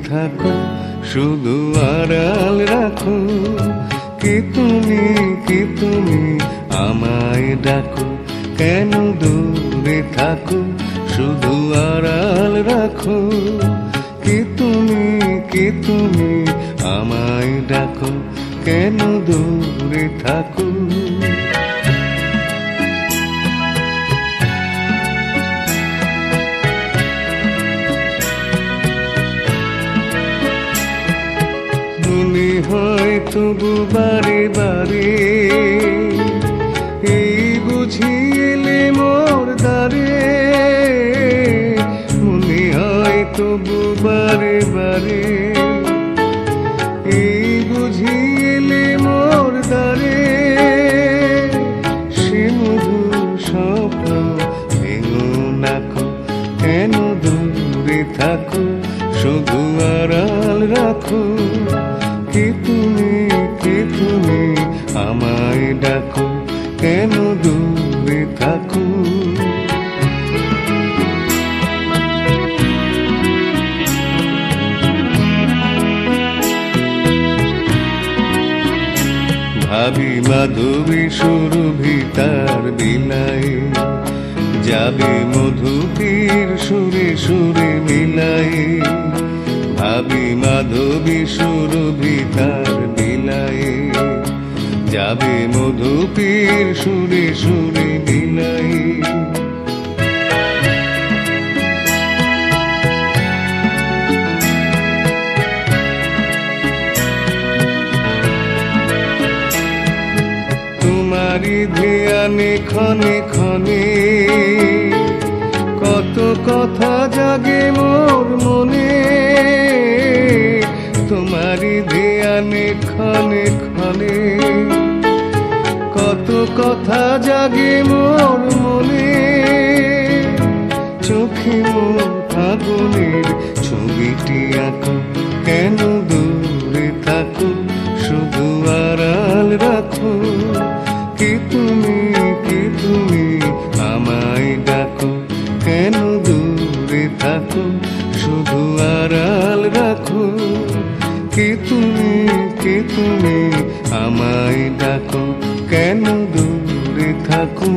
থাকো, শুধু আড়াল রাখো। কি তুমি আমায় ডাকো, কেন দূরে থাকো, শুধু আড়াল রাখো। কি তুমি আমায় ডাকো, কেন দূরে থাকো। মনে হয় তবু বারে বারে, এই বুঝি এলে মোর দ্বারে। মনে হয় তবু বারে বারে, এই বুঝি এলে মোর দ্বারে। সে মধুর স্বপ্ন ভেঙো নাকো, কেন দূরে থাকো, শুধু আড়াল রাখো। কি তুমি আমায় ডাকো, কেন দূরে থাকো। ভাবি মাধবী সুরভি তার বিলায়, যাবে মধুপীর সুরে সুরে মিলায়। ভাবি মাধবী সুরভি তার বিলায়, যাবে মধুপীর সুরে সুরে মিলায়। তোমারি ধ্যানে ক্ষণে ক্ষণে, কত কথা জাগে মোর মনে। তোমারি ধ্যানে ক্ষণে ক্ষণে, কত কথা জাগে মোর মনে। চোখে মোর ফাগুনের ছবিটি আঁকো, কেন দূরে থাকো, শুধু আড়াল রাখো। কি তুমি আমায় ডাকো, কেন দূরে থাকো, শুধু আড়াল রাখো। কি তুমি আমায় ডাকো, কেন দূরে থাকো।